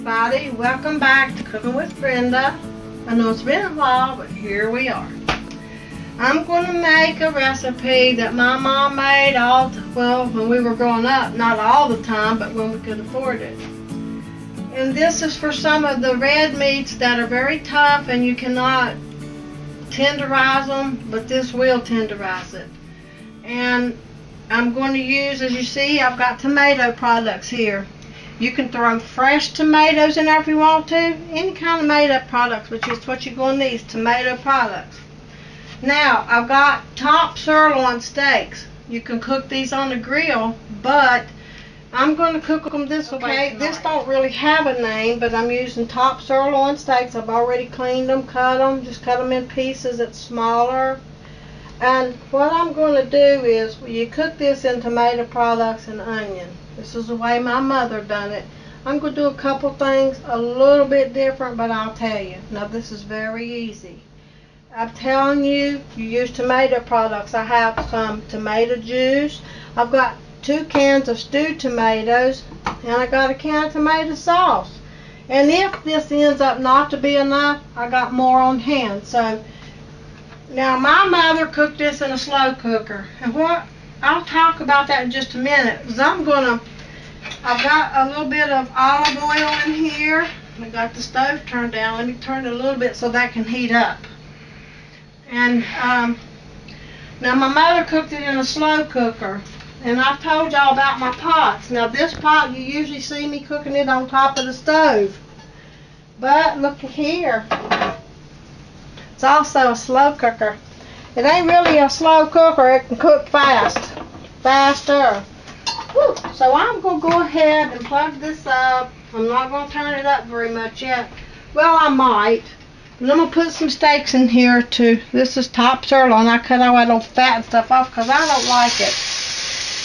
everybody. Welcome back to Cooking with Brenda. I know it's been a while, but here we are. I'm going to make a recipe that my mom made when we were growing up. Not all the time, but when we could afford it. And this is for some of the red meats that are very tough and you cannot tenderize them, but this will tenderize it. And I'm going to use, as you see, I've got tomato products here. You can throw fresh tomatoes in there if you want to. Any kind of made-up products, which is what you're going to need, is tomato products. Now, I've got top sirloin steaks. You can cook these on the grill, but I'm going to cook them this way. This don't really have a name, but I'm using top sirloin steaks. I've already cleaned them, just cut them in pieces that's smaller. And what I'm going to do is, you cook this in tomato products and onion. This is the way my mother done it. I'm going to do a couple things a little bit different, but I'll tell you. Now, this is very easy. I'm telling you, you use tomato products. I have some tomato juice. I've got 2 cans of stewed tomatoes, and I got a can of tomato sauce. And if this ends up not to be enough, I got more on hand. So, now my mother cooked this in a slow cooker. And I'll talk about that in just a minute. I've got a little bit of olive oil in here. I got the stove turned down. Let me turn it a little bit so that can heat up. And now my mother cooked it in a slow cooker. And I've told y'all about my pots. Now this pot, you usually see me cooking it on top of the stove. But look here. It's also a slow cooker. It ain't really a slow cooker. It can cook faster. Whew. So I'm going to go ahead and plug this up. I'm not going to turn it up very much yet. Well, I might. But I'm going to put some steaks in here too. This is top sirloin. I cut all that old fat and stuff off because I don't like it.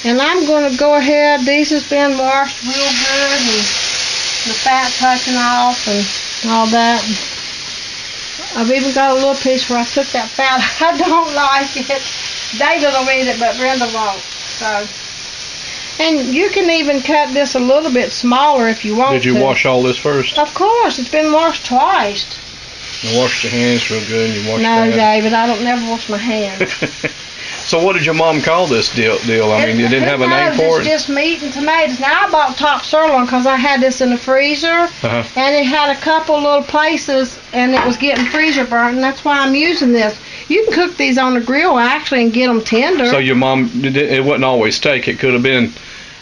And I'm going to go ahead. These has been washed real good and the fat taken off and all that. I've even got a little piece where I took that fat. I don't like it. David will eat it, but Brenda won't. So, and you can even cut this a little bit smaller if you want to. Did you wash all this first? Of course, it's been washed twice. You washed your hands real good and you washed No, your David, I don't never wash my hands. So what did your mom call this deal? I mean, you didn't have a name for it? It's just meat and tomatoes. Now, I bought top sirloin because I had this in the freezer, and it had a couple little places, and it was getting freezer burnt, and that's why I'm using this. You can cook these on the grill, actually, and get them tender. So your mom, it wasn't always steak. It could have been...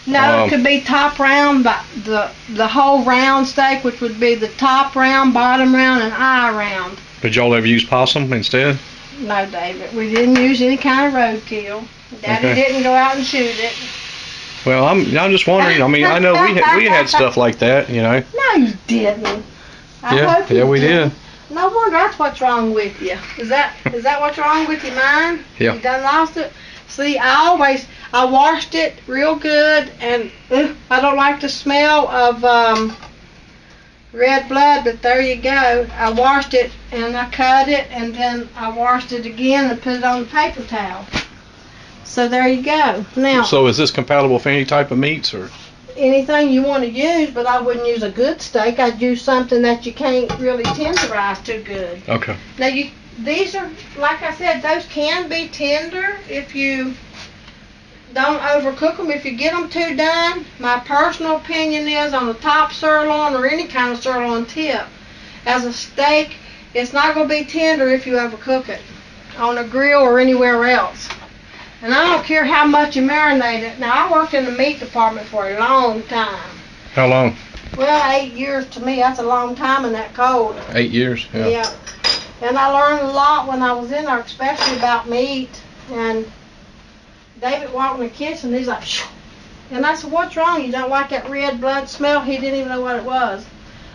No, it could be top round, the whole round steak, which would be the top round, bottom round, and eye round. Did y'all ever use possum instead? No, David. We didn't use any kind of roadkill. Daddy didn't go out and shoot it. Well, I'm just wondering. I mean, I know we had stuff like that, you know. No, you didn't. Yeah, we did. No wonder that's what's wrong with you. Is that what's wrong with your mind? Yeah. You done lost it? See, I washed it real good, and I don't like the smell of red blood, but there you go. I washed it, and I cut it, and then I washed it again and put it on the paper towel. So there you go. Now. So is this compatible for any type of meats, or? Anything you want to use, but I wouldn't use a good steak. I'd use something that you can't really tenderize too good. Okay. Now these are, like I said, those can be tender if you don't overcook them. If you get them too done, my personal opinion is on the top sirloin or any kind of sirloin tip, as a steak, it's not going to be tender if you overcook it on a grill or anywhere else. And I don't care how much you marinate it. Now, I worked in the meat department for a long time. How long? Well, 8 years to me, that's a long time in that cold. 8 years? Yeah. And I learned a lot when I was in there, especially about meat. And David walked in the kitchen, and he's like, shh. And I said, what's wrong? You don't like that red blood smell? He didn't even know what it was.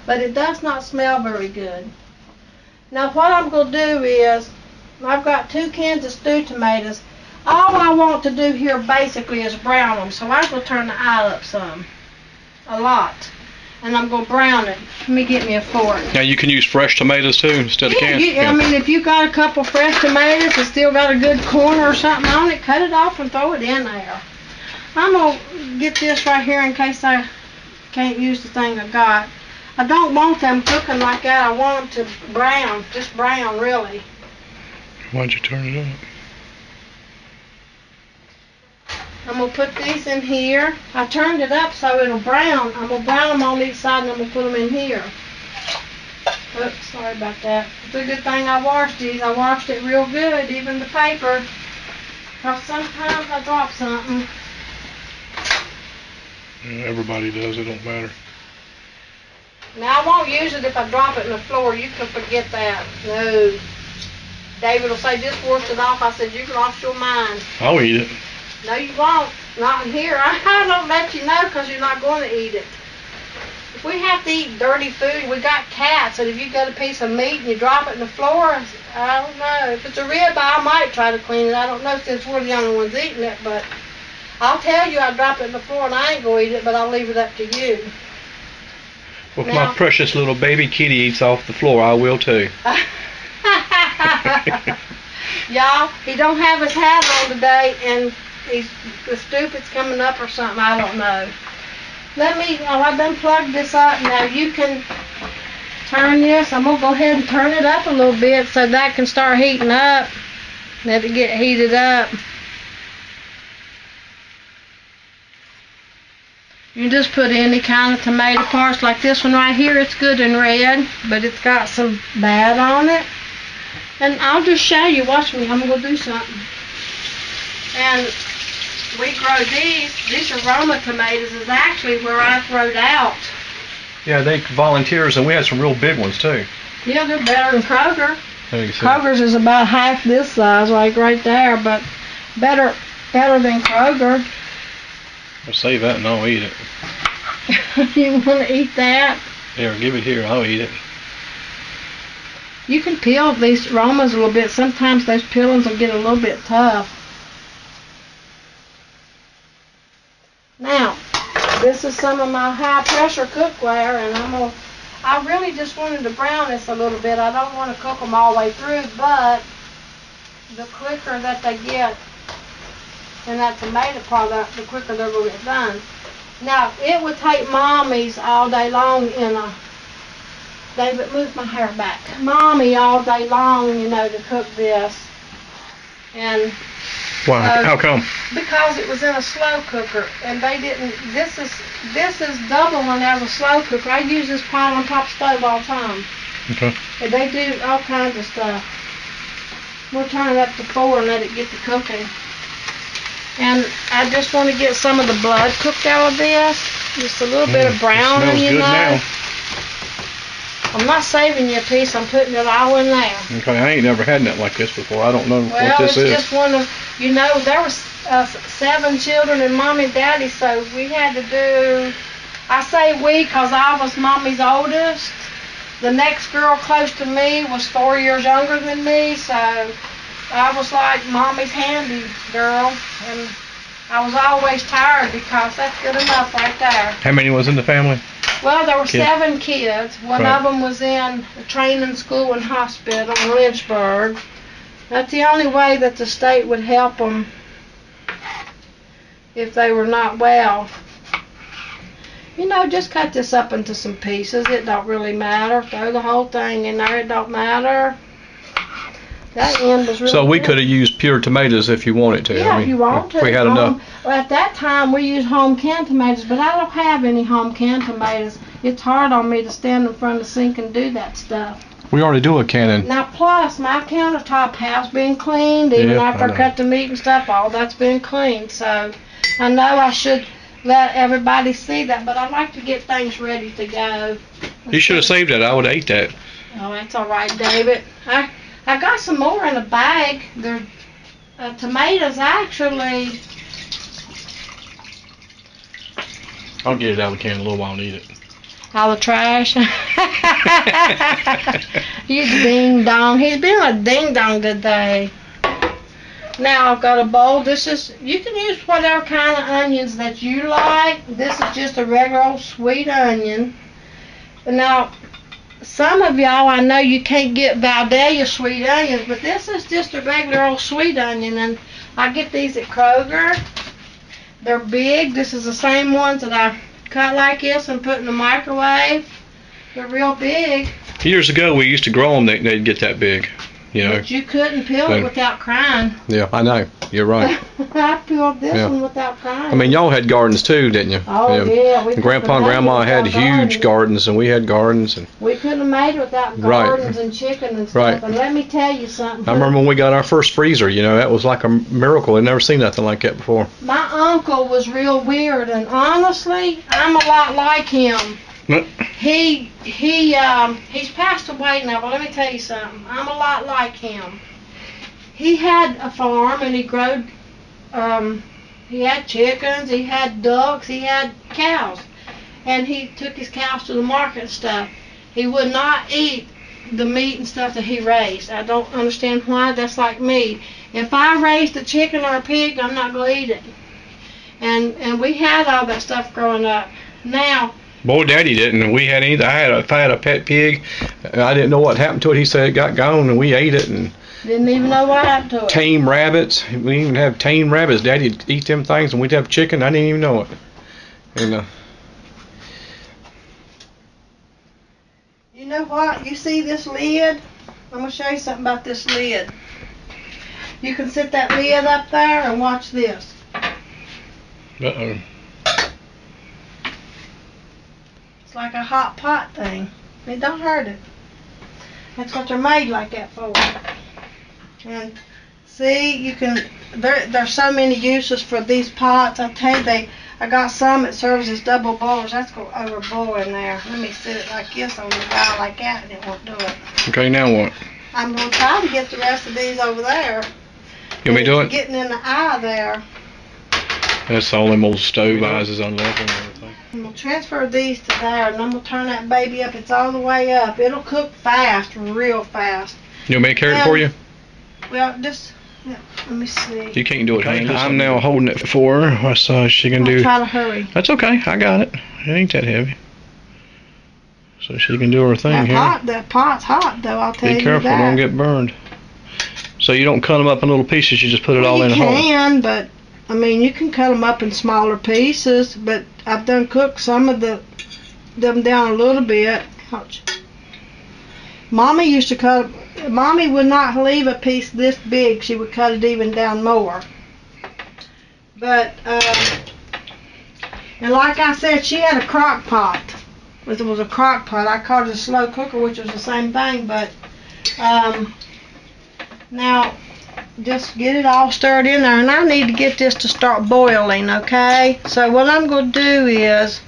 But it does not smell very good. Now, what I'm going to do is, I've got 2 cans of stewed tomatoes. All I want to do here basically is brown them. So I'm going to turn the eye up some. A lot. And I'm going to brown it. Let me get me a fork. Now you can use fresh tomatoes too instead of canned? I mean, if you got a couple fresh tomatoes and still got a good corner or something on it, cut it off and throw it in there. I'm going to get this right here in case I can't use the thing I got. I don't want them cooking like that. I want them to brown, just brown, really. Why'd you turn it up? I'm going to put these in here. I turned it up so it'll brown. I'm going to brown them on each side and I'm going to put them in here. Oops, sorry about that. It's a good thing I washed these. I washed it real good, even the paper. Because sometimes I drop something. Yeah, everybody does, it don't matter. Now, I won't use it if I drop it in the floor. You can forget that. No. David will say, just wash it off. I said, you lost your mind. I'll eat it. No, you won't. Not in here. I don't let you know because you're not going to eat it. If we have to eat dirty food, we got cats, and if you got a piece of meat and you drop it in the floor, I don't know. If it's a rib, I might try to clean it. I don't know since we're the only ones eating it, but I'll tell you I drop it in the floor and I ain't going to eat it, but I'll leave it up to you. Well, if my precious little baby kitty eats off the floor, I will too. Y'all, he don't have his hat on today, and the stupid's coming up or something. I don't know. I've done plugged this up. Now you can turn this. I'm going to go ahead and turn it up a little bit so that can start heating up. Let it get heated up. You just put any kind of tomato parts like this one right here. It's good and red, but it's got some bad on it. And I'll just show you. Watch me. I'm going to do something. And we grow these. These are Roma tomatoes. Is actually where I throwed out. Yeah, they volunteers, and we had some real big ones too. Yeah, they're better than Kroger. Thanks. Kroger's is about half this size, like right there, but better than Kroger. I'll save that and I'll eat it. You want to eat that? Here, give it here. I'll eat it. You can peel these Romas a little bit. Sometimes those peelings will get a little bit tough. Now, this is some of my high pressure cookware, and I really just wanted to brown this a little bit. I don't want to cook them all the way through, but the quicker that they get in that tomato product, the quicker they're going to get done. Now, it would take mommies all day long David, move my hair back. Mommy all day long, to cook this. And why? How come? Because it was in a slow cooker, and they didn't. This is doubling as a slow cooker. I use this pot on top stove all the time. Okay. And they do all kinds of stuff. We'll turn it up to 4 and let it get to cooking. And I just want to get some of the blood cooked out of this. Just a little bit of browning, smells good now. I'm not saving you a piece. I'm putting it all in there. Okay, I ain't never had nothing like this before. I don't know what this is. Well, it's just one of, there was 7 children and Mommy and Daddy, so we had to do, I say we because I was Mommy's oldest. The next girl close to me was 4 years younger than me, so I was like Mommy's handy girl, and I was always tired because that's good enough right there. How many was in the family? Well, there were 7 kids. One of them was in a training school and hospital in Lynchburg. That's the only way that the state would help them if they were not well. Just cut this up into some pieces. It don't really matter. Throw the whole thing in there. It don't matter. That end was really So we good. could have used pure tomatoes if you wanted to. Yeah, if you want to. We had enough. Well, at that time, we used home canned tomatoes, but I don't have any home canned tomatoes. It's hard on me to stand in front of the sink and do that stuff. We already do a cannon. Now, plus, my countertop has been cleaned, even after I cut the meat and stuff, all that's been cleaned. So I know I should let everybody see that, but I like to get things ready to go. You should have saved that. I would have ate that. Oh, that's all right, David. I got some more in a bag. They're tomatoes, actually. I'll get it out of the can in a little while and eat it. All the trash. He's ding dong. He's been a ding dong today. Now I've got a bowl. You can use whatever kind of onions that you like. This is just a regular old sweet onion. Now, some of y'all, I know you can't get Vidalia sweet onions, but this is just a regular old sweet onion, and I get these at Kroger. They're big. This is the same ones that I cut like this and put in the microwave. They're real big. Years ago, we used to grow them. They'd get that big, you know. But you couldn't peel it without crying. Yeah, I know. You're right. I peeled this one without crying. I mean, y'all had gardens too, didn't you? Oh, yeah. And Grandpa and Grandma had huge gardens, and we had gardens. And we couldn't have made it without gardens and chicken and stuff. Right. And let me tell you something. I remember when we got our first freezer, you know, that was like a miracle. I'd never seen nothing like that before. My uncle was real weird, and honestly, I'm a lot like him. He's passed away now, but let me tell you something. I'm a lot like him. He had a farm, and he growed, he had chickens, he had ducks, he had cows. And he took his cows to the market and stuff. He would not eat the meat and stuff that he raised. I don't understand why. That's like me. If I raised a chicken or a pig, I'm not going to eat it. And we had all that stuff growing up. Now, boy, Daddy didn't. We had either. If I had a pet pig, I didn't know what happened to it. He said it got gone, and we ate it. And didn't even know what happened to it. Tame rabbits. We even have tame rabbits. Daddy'd eat them things, and we'd have chicken. I didn't even know it. And you know what? You see this lid? I'm gonna show you something about this lid. You can sit that lid up there and watch this. Uh-oh. It's like a hot pot thing. It don't hurt it. That's what they're made like that for. And see, you can. There's so many uses for these pots. I tell you, I got some that serves as double boilers. That's going to overboil in there. Let me sit it like this on the guy like that, and it won't do it. Okay, now what? I'm going to try to get the rest of these over there. You want me to do it? Getting in the eye there. That's all them old stove eyes is unlevel and everything. I'm going to transfer these to there, and I'm going to turn that baby up. It's all the way up. It'll cook fast, real fast. You want me to carry it for you? Well, just... Yeah, let me see. You can't do it. Okay, I'm now holding it for her, so she can do. Try to hurry. That's okay. I got it. It ain't that heavy. So she can do her thing here. That pot's hot, though. I'll tell you that. Be careful, don't get burned. So you don't cut them up in little pieces. You just put it all in a hole. You can, but I mean, you can cut them up in smaller pieces. But I've done cooked some of them down a little bit. Ouch. Mommy used to cut. Mommy would not leave a piece this big. She would cut it even down more. But, and like I said, she had a crock pot. It was a crock pot. I called it a slow cooker, which was the same thing. But, now, just get it all stirred in there. And I need to get this to start boiling, okay? So what I'm going to do is,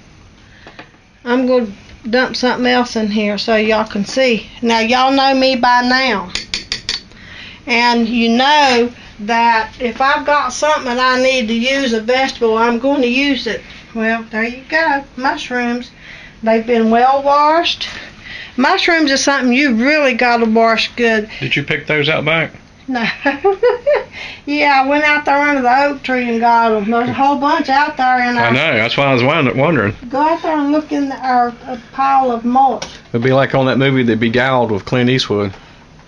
I'm going to dump something else in here so y'all can see. Now y'all know me by now, and you know that if I've got something and I need to use a vegetable, I'm going to use it. Well, there you go. Mushrooms. They've been well washed. Mushrooms is something you really got to wash good. Did you pick those out back? No. Yeah, I went out there under the oak tree and got them. There's a whole bunch out there. And I know. That's why I was wondering. Go out there and look in a pile of mulch. It'd be like on that movie, The Beguiled with Clint Eastwood.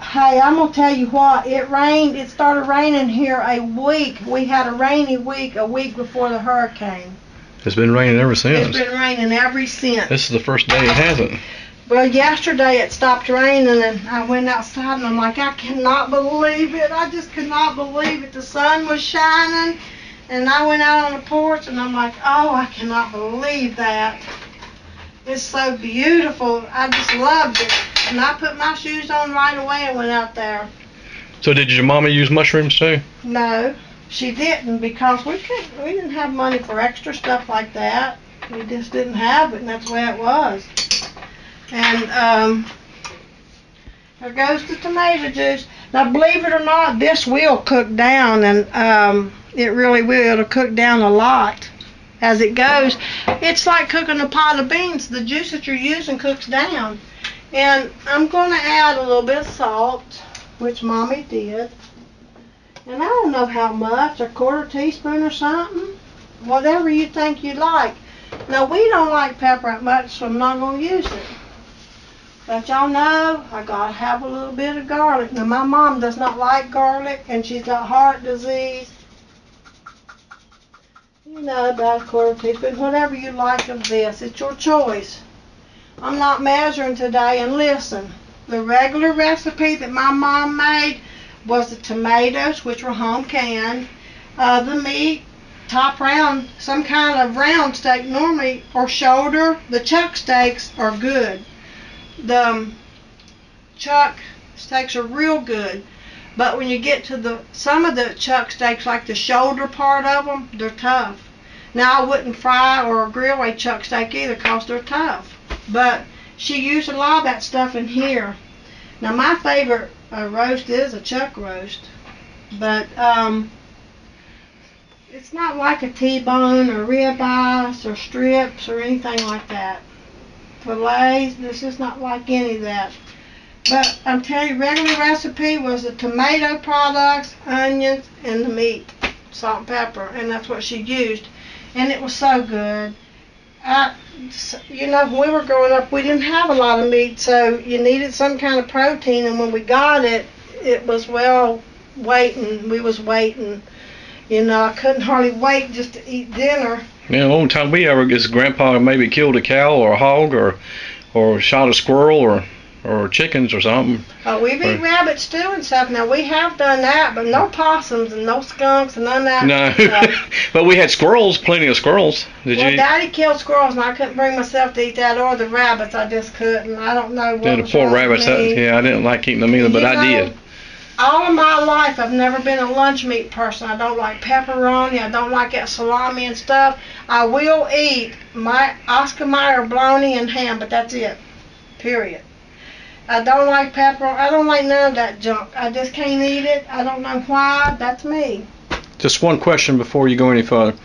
Hey, I'm going to tell you what. It rained. It started raining here a week. We had a rainy week a week before the hurricane. It's been raining ever since. It's been raining ever since. This is the first day it hasn't. Well, yesterday it stopped raining, and I went outside, and I'm like, I cannot believe it. I just could not believe it. The sun was shining, and I went out on the porch, and I'm like, oh, I cannot believe that. It's so beautiful. I just loved it. And I put my shoes on right away and went out there. So did your mama use mushrooms too? No, she didn't, because we didn't have money for extra stuff like that. We just didn't have it, and that's the way it was. And there goes the tomato juice. Now, believe it or not, this will cook down, and it really will. It'll cook down a lot as it goes. It's like cooking a pot of beans. The juice that you're using cooks down. And I'm going to add a little bit of salt, which Mommy did. And I don't know how much, a quarter teaspoon or something. Whatever you think you like. Now, we don't like pepper that much, so I'm not going to use it. But y'all know, I gotta have a little bit of garlic. Now, my mom does not like garlic, and she's got heart disease. You know, about a quarter teaspoon, whatever you like of this. It's your choice. I'm not measuring today, and listen, the regular recipe that my mom made was the tomatoes, which were home canned, the meat, top round, some kind of round steak normally, or shoulder. The chuck steaks are good. The chuck steaks are real good, but when you get to some of the chuck steaks, like the shoulder part of them, they're tough. Now I wouldn't fry or grill a chuck steak either because they're tough, but she used a lot of that stuff in here. Now my favorite roast is a chuck roast, but it's not like a T-bone or ribeyes or strips or anything like that. Fillets, this is not like any of that. But I'm telling you, regular recipe was the tomato products, onions, and the meat, salt and pepper, and that's what she used. And it was so good. You know, when we were growing up, we didn't have a lot of meat, so you needed some kind of protein, and when we got it, it was waiting. We was waiting. You know, I couldn't hardly wait just to eat dinner. Yeah, the only time we ever, his grandpa maybe killed a cow or a hog or shot a squirrel or chickens or something. Oh, we've eaten rabbit stew and stuff. Now, we have done that, but no possums and no skunks and none of that No, stuff. but we had squirrels, plenty of squirrels. Did you? Daddy killed squirrels, and I couldn't bring myself to eat that, or the rabbits. I just couldn't. I don't know what Yeah, the was poor wrong with rabbits. me. I didn't like eating them either, but I did. All of my life, I've never been a lunch meat person. I don't like pepperoni. I don't like that salami and stuff. I will eat my Oscar Mayer bologna and ham, but that's it. Period. I don't like pepper. I don't like none of that junk. I just can't eat it. I don't know why. That's me. Just one question before you go any further.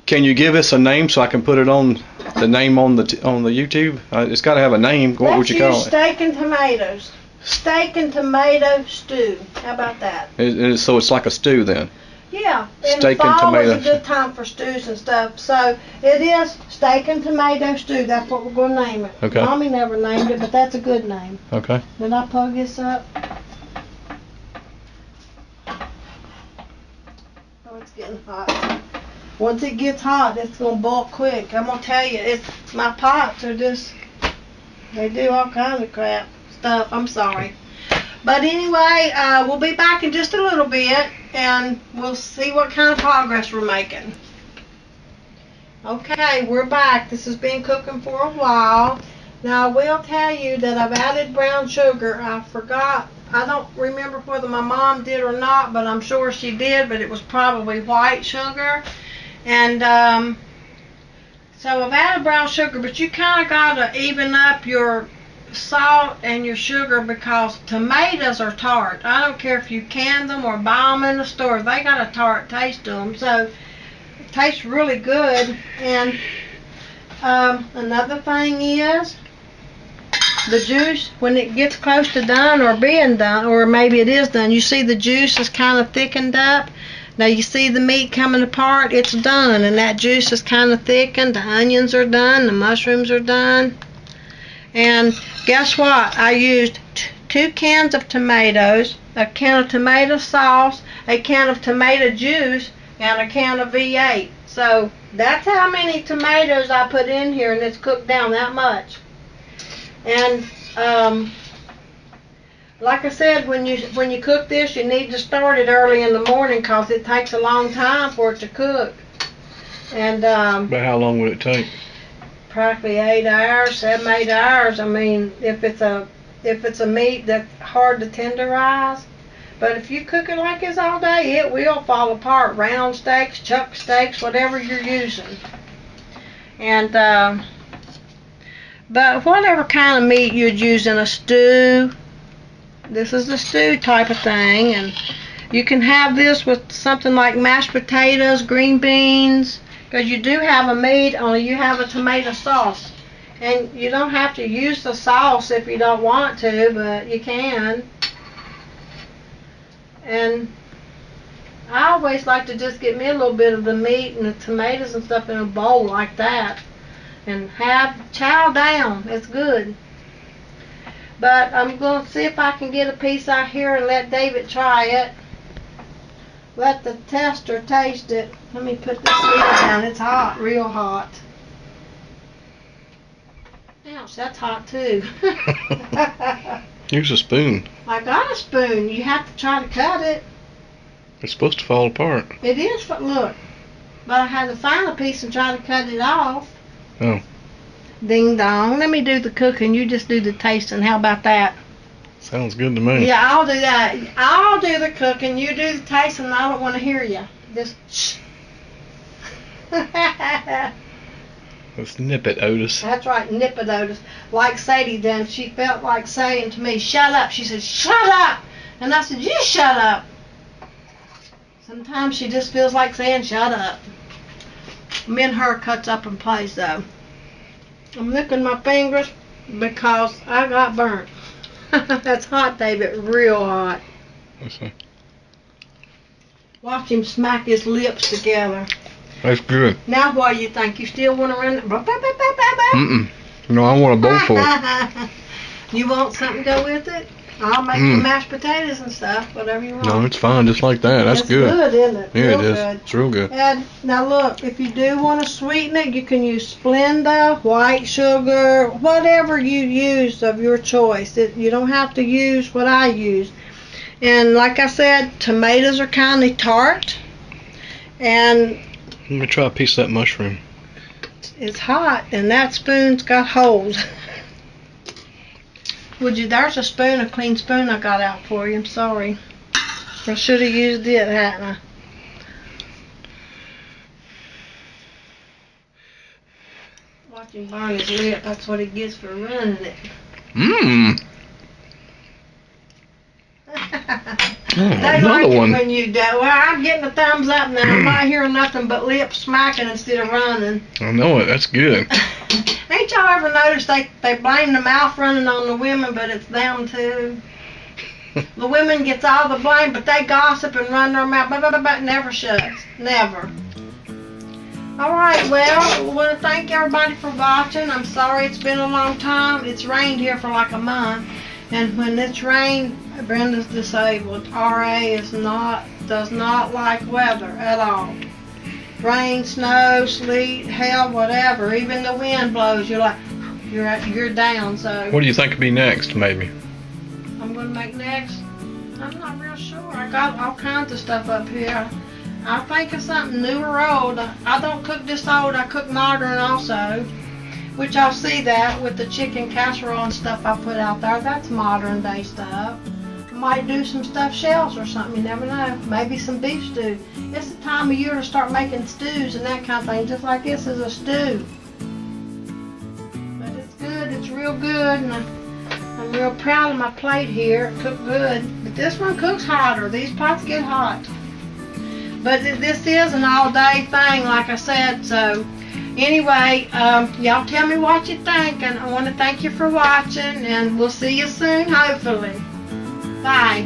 Can you give us a name so I can put it on the name on the YouTube? It's got to have a name. What would you call it? Steak and tomatoes. Steak and tomato stew. How about that? So it's like a stew then? Yeah. Steak and and tomato. Fall is a good time for stews and stuff. So it is steak and tomato stew. That's what we're going to name it. Okay. Mommy never named it, but that's a good name. Okay. Did I plug this up? Oh, it's getting hot. Once it gets hot, it's going to boil quick. I'm going to tell you, my pots are just, they do all kinds of crap stuff. I'm sorry. But anyway, we'll be back in just a little bit, and we'll see what kind of progress we're making. Okay, we're back. This has been cooking for a while. Now, I will tell you that I've added brown sugar. I forgot. I don't remember whether my mom did or not, but I'm sure she did, but it was probably white sugar. And so I've added brown sugar, but you kind of got to even up your salt and your sugar because tomatoes are tart. I don't care if you can them or buy them in the store. They got a tart taste to them, so it tastes really good. And another thing is the juice, when it gets close to done or being done, or maybe it is done, you see the juice is kind of thickened up. Now you see the meat coming apart, it's done, and that juice is kind of thickened. The onions are done, the mushrooms are done. And guess what? I used 2 cans of tomatoes, a can of tomato sauce, a can of tomato juice, and a can of V8. So that's how many tomatoes I put in here, and it's cooked down that much. And like I said, when you cook this, you need to start it early in the morning because it takes a long time for it to cook. And But how long would it take? Practically 8 hours, 7, 8 hours. I mean, if it's a meat that's hard to tenderize. But if you cook it like this all day, it will fall apart. Round steaks, chuck steaks, whatever you're using. And but whatever kind of meat you'd use in a stew, this is the stew type of thing, and you can have this with something like mashed potatoes, green beans, because you do have a meat, only you have a tomato sauce. And you don't have to use the sauce if you don't want to, but you can. And I always like to just get me a little bit of the meat and the tomatoes and stuff in a bowl like that and chow down. It's good. But I'm going to see if I can get a piece out here and let David try it. Let the tester taste it. Let me put this lid down. It's hot, real hot. Ouch, that's hot too. Use a spoon. I got a spoon. You have to try to cut it. It's supposed to fall apart. It is, but look. But I had to find a piece and try to cut it off. Oh. Ding dong. Let me do the cooking. You just do the tasting. How about that? Sounds good to me. Yeah, I'll do that. I'll do the cooking. You do the tasting. I don't want to hear you. Just shh. Let's nip it, Otis. That's right, nip it, Otis. Like Sadie done. She felt like saying to me, shut up. She said, shut up. And I said, you shut up. Sometimes she just feels like saying, shut up. Me and her cuts up in place, though. I'm licking my fingers because I got burnt. That's hot, David. Real hot. Let's see. Watch him smack his lips together. That's good. Now what do you think? You still want to run? Mm-mm. No, I want a bowl full. You want something to go with it? I'll make you mashed potatoes and stuff, whatever you want. No, it's fine, just like that. That's good. It's good, isn't it? Yeah, real it is. Good. It's real good. And now look, if you do want to sweeten it, you can use Splenda, white sugar, whatever you use of your choice. You don't have to use what I use. And like I said, tomatoes are kind of tart. And Let me try a piece of that mushroom. it's hot, and that spoon's got holes. There's a spoon, a clean spoon I got out for you. I'm sorry. I should have used it, hadn't I? Watch him burn his lip. That's what he gets for running it. Mmm. They Another like it one. when you do. Well, I'm getting a thumbs up now. I'm not hearing nothing but lips smacking instead of running. I know it. That's good. Ain't y'all ever noticed they blame the mouth running on the women, but it's them too? The women gets all the blame, but they gossip and run their mouth, but never shuts. Never. All right, well, I want to thank everybody for watching. I'm sorry it's been a long time. It's rained here for like a month. And when it's rained, Brenda's disabled. RA does not like weather at all. Rain, snow, sleet, hell, whatever. Even the wind blows, you're down. So What do you think would be next, maybe? I'm gonna make next. I'm not real sure. I got all kinds of stuff up here. I'll think of something new or old. I don't cook this old. I cook modern also. Which I'll see that with the chicken casserole and stuff I put out there. That's modern day stuff. I might do some stuffed shells or something, you never know. Maybe some beef stew. It's the time of year to start making stews and that kind of thing, just like this is a stew. But it's good, it's real good, and I'm real proud of my plate here. It cooked good. But this one cooks hotter. These pots get hot. But this is an all-day thing, like I said, so anyway, y'all tell me what you think, and I want to thank you for watching, and we'll see you soon, hopefully. Bye.